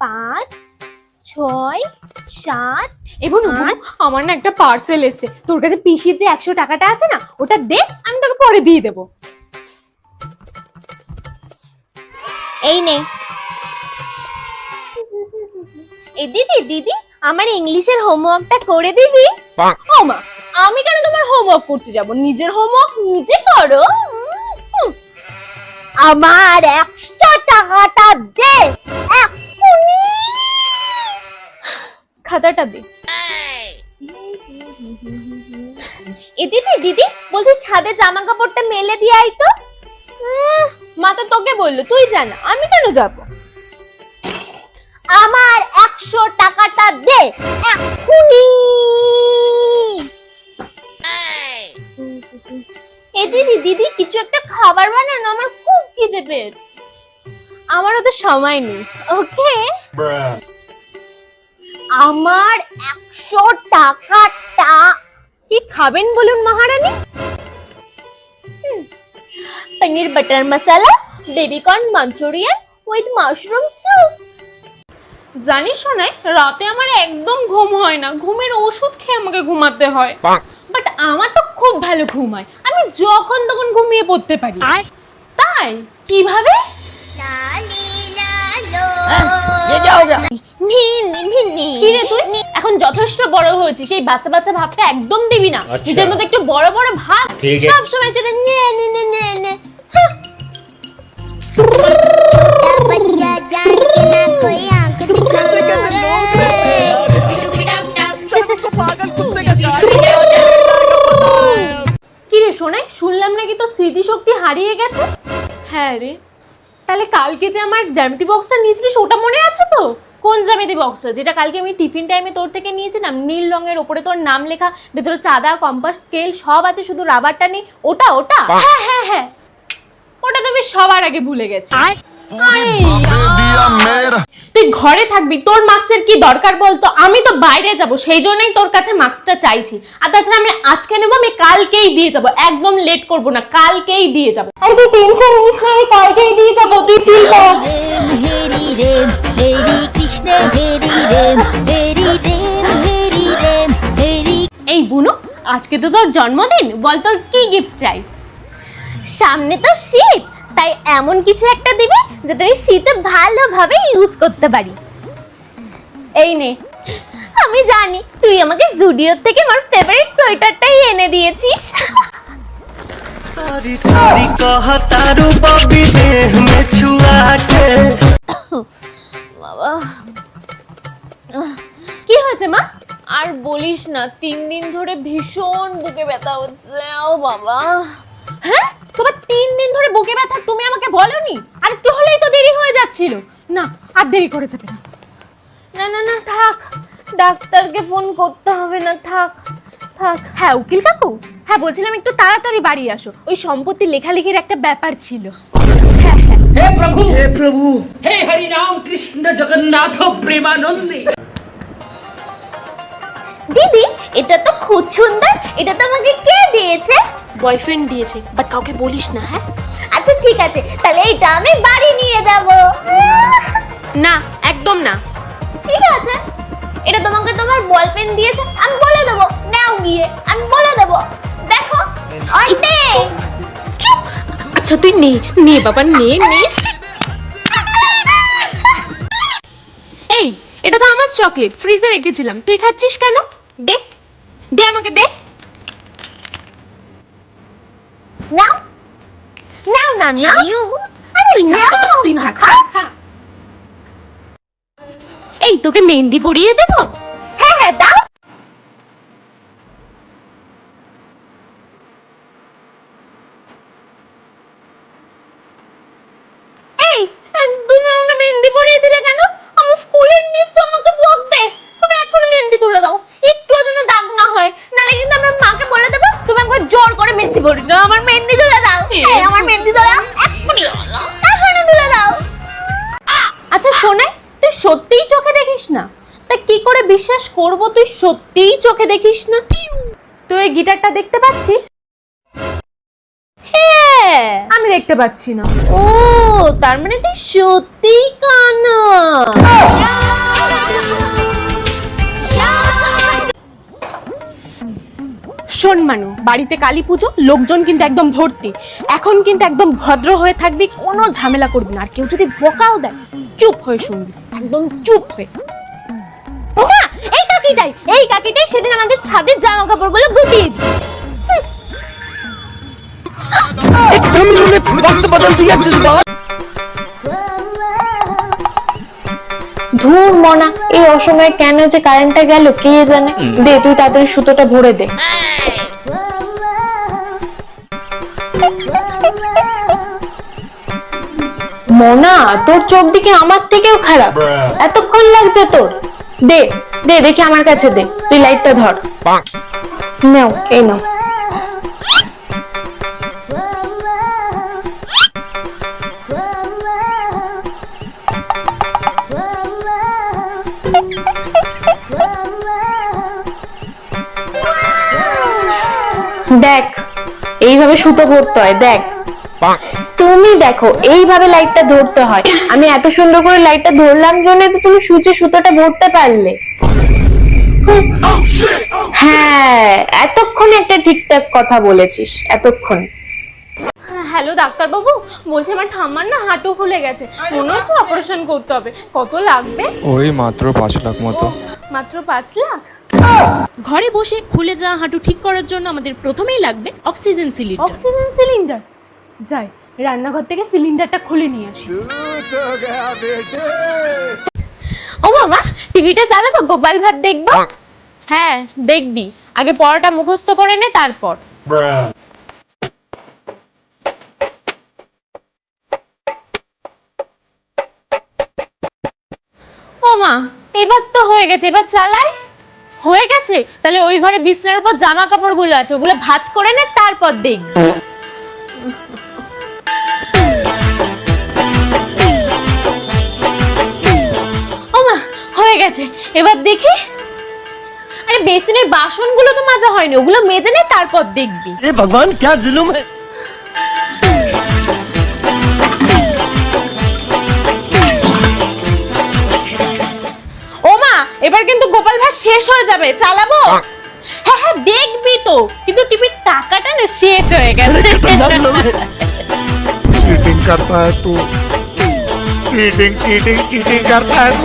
5 6 7 এবং আমার না একটা পার্সেল এসেছে, তোর কাছে পিসির যে 100 টাকাটা আছে না ওটা দে, আমি তোকে পরে দিয়ে দেবো। এই নে। এই দিদি আমার ইংলিশের হোমওয়ার্কটা করে দিবি? ও মা, আমি কেন তোমার হোমওয়ার্ক করতে যাব? নিজের হোমওয়ার্ক নিজে করো। আমার 100 টাকাটা দে এক্ষুনি। খাতাটা দে। এই দিদি বলছি ছাদে জামা কাপড়টা মেলে দিয়ে আই তো। মা তো তোকে বললো, তুই জানা, আমি কেন যাব? আমার 100 টাকাটা দে এক্ষুনি। এই দিদি কিছু একটা খাবার বানানো, আমার খুব খিদে পেয়েছে। আমারও তো সময় নেই। ওকে, আমার 100 টাকাটা। কি খাবেন বলুন মহারানী? Paneer butter masala, baby corn Manchurian with mushroom soup. জানিস শোনাই, রাতে আমার একদম ঘুম হয় না, ঘুমের ওষুধ খেয়ে আমাকে ঘুমাতে হয়। বাট আমার তো খুব ভালো ঘুম হয়, আমি যখন তখন ঘুমিয়ে পড়তে পারি। তাই কিভাবে? কি রে তুই এখন যথেষ্ট বড় হয়েছিস, সেই বাচ্চা বাচ্চা ভাবটা একদম দিবি না। নিজের মধ্যে একটু বড় বড় ভাব, সব সময় সেটা নে নে নে নে নে। কি রে শোনাই, শুনলাম নাকি তো স্মৃতিশক্তি হারিয়ে গেছে? হ্যাঁ রে। তাহলে কালকে যে আমার জ্যামিতি বক্সটা নিয়েছিলিস ওটা মনে আছে তো? কোন জ্যামিতি বক্সটা? যেটা কালকে আমি টিফিন টাইমে তোর থেকে নিয়েছিলাম, নীল রঙের, ওপরে তোর নাম লেখা, ভেতরে চাঁদা, কম্পাস, স্কেল সব আছে, শুধু রাবারটা নেই। ওটা ওটা হ্যাঁ হ্যাঁ হ্যাঁ, ওটা তো আমি সবার আগে ভুলে গেছি। তুই ঘরে থাকবি, তোর মার্কসের কি দরকার বলতো? আমি তো বাইরে যাব, সেই জন্যই তোর কাছে মার্কসটা চাইছি। আর তাছাড়া আমি আজকে নেবো, আমি কালকেই দিয়ে যাব, একদম লেট করব না, কালকেই দিয়ে যাব। আর তুই টেনশন নিস না, আমি কালকেই দিয়ে যাব, তুই ফিল কর। এই বুনু, আজকে তো তোর জন্মদিন, বল তোর কি গিফট চাই? সামনে তো শীত, তাই এমন কিছু একটা দিবি যেটা আমি শীতে ভালোভাবে ইউজ করতে পারি। এই নে। আমি জানি তুই আমাকে জুডিও থেকে আমার ফেভারিট সোয়েটারটাই এনে দিয়েছিস। सॉरी सॉरी कहतारू बबी देह में छुआ के। বাবা, কি হয়েছে মা? আর বলিস না, 3 দিন ধরে ভীষণ বুকে ব্যথা হচ্ছে। ও বাবা। হ্যাঁ, তোমার 3 দিন ধরে বুকে ব্যথা, তুমি আমাকে বলোনি? আর একটু হলেই তো দেরি হয়ে যাচ্ছিল। না, আর দেরি করে যাবে না। না না না, থাক, ডাক্তারকে ফোন করতে হবে না, থাক থাক। হ্যাঁ উকিল কাকু, হ্যাঁ বলছিলাম একটু তাড়াতাড়ি বাড়ি আসো, ওই সম্পত্তি লেখালেখির একটা ব্যাপার ছিল। হ্যাঁ হ্যাঁ। हे प्रभु हे प्रभु, हे हरि राम कृष्ण जगन्नाथ प्रेमानंदी। দিদি এটা তো খুব সুন্দর, এটা তোমাকে কে দিয়েছে? বয়ফ্রেন্ড দিয়েছে, বাট কাউকে বলিস না। হ্যাঁ আচ্ছা ঠিক আছে, তাহলে এটা আমি বাড়ি নিয়ে যাব। না, একদম না। ঠিক আছে, এটা তোমাকে তোমার বয়ফ্রেন্ড দিয়েছে, আমি বলে দেবো, নাও গিয়ে আমি বলে দেবো। দেখো অন্তে। চুপ। আচ্ছা তুই নে নে বাবা, নে নে। এই, এটা তো আমার চকলেট, ফ্রিজে রেখেছিলাম, তুই খাচ্ছিস কেন? দে দে, আমাকে দে। নাও নাও না নাও। তুই না, তুই না, খা খা। এই তোকে মেহেন্দি পরিয়ে দেবো? হ্যাঁ হ্যাঁ দাও। এই তুমি আমাকে মেহেন্দি পরিয়ে দিলে কেন? আমার স্কুলের মিস তো আমাকে বকবে। তুমি এখন মেহেন্দি তুলে দাও, একটু যেন দাগ না হয়, নালে কিন্তু আমার মাকে বলে দেবো তুমি একবার জোর করে মেহেন্দি পরিয়ে দাও। আমার মেহেন্দি তুলে দাও। এই আমার মেহেন্দি দাও এক্ষুনি, এখনই তুলে দাও। আচ্ছা শোনে, তুই সত্যিই চোখে দেখিস না? তা কি করে বিশ্বাস করব তুই সত্যিই চোখে দেখিস না? তুই এই গিটারটা দেখতে পাচ্ছিস? হ্যাঁ আমি দেখতে পাচ্ছি না। ও, তার মানে তুই সত্যিই কানা। শোন মানু, বাড়িতে কালী পুজো, লোকজন কিন্তু একদম ভর্তি। এখন কিন্তু একদম ভদ্র হয়ে থাকবি, কোনো ঝামেলা করবি না। আর কেউ যদি বকাও দেয় চুপ হয়ে শুনবি, একদম চুপ হয়ে। ওমা, এই কাকিটাই সেদিন আমাদের ছাদের জামা কাপড়গুলো গুটিয়ে দিচ্ছে। ধুর মনা, এই অসময়ে কেন যে কারেন্টটা গেল কে জানে। দে তুই তাড়াতাড়ি সুতোটা ভরে দে। মনা, তোর চোখ দিকে আমার থেকেও খারাপ, এতক্ষণ লাগছে তোর। দে দে দেখি আমার কাছে দে, তুই লাইটটা ধর। নাও, এই নাও। দেখ, এইভাবে সুতো ভরতে হয়, দেখ। তুমি দেখো, এইভাবে লাইটটা ধরতে হয়। আমি এত সুন্দর করে লাইটটা ধরলাম জন্য তো তুমি সুচে সুতোটা ভরতে পারলে। হ্যাঁ, এতক্ষণ একটা ঠিকঠাক কথা বলেছিস, এতক্ষণ। হ্যালো ডাক্তার বাবু, বলছি আমার ঠাম্মার না হাঁটু খুলে গেছে, মনে হচ্ছে অপারেশন করতে হবে। কত লাগবে? ওই মাত্র 5 লাখ মতো। মাত্র 5 লাখ? ঘরে বসে খুলে যাওয়া হাঁটু ঠিক করার জন্য আমাদের প্রথমেই লাগবে অক্সিজেন সিলিন্ডার। Oxygen cylinder? যাই রান্নাঘর থেকে সিলিন্ডারটা খুলে নিয়ে আসি। ও মামা, টিভিটা চালাবো, গোপাল ভাত দেখবো? হ্যাঁ দেখবি, আগে পড়াটা মুখস্থ করে নে তারপর। ও মা, এবার তো হয়ে গেছে, এবার চালাই। হয়ে গেছে? তাহলে ওই ঘরে বিছানার উপর জামা কাপড়গুলো আছে, ওগুলো ভাঁজ করে নে তারপর দেখবি। ও মা, হয়ে গেছে, এবার দেখি। আরে বেসিনের বাসনগুলো তো মাজা হয়নি, ওগুলো মেজে নে তারপর দেখবি। ए भगवान क्या जुल्म है। ও মা, এবার কিন্তু গোপাল ভাত শেষ হয়ে যাবে, চালাবো? হ্যাঁ হ্যাঁ দেখবি তো, কিন্তু টিভির টাকাটা না শেষ হয়ে গেছে। चीटिंग करता है तू, चीटिंग चीटिंग चीटिंग करता है तू।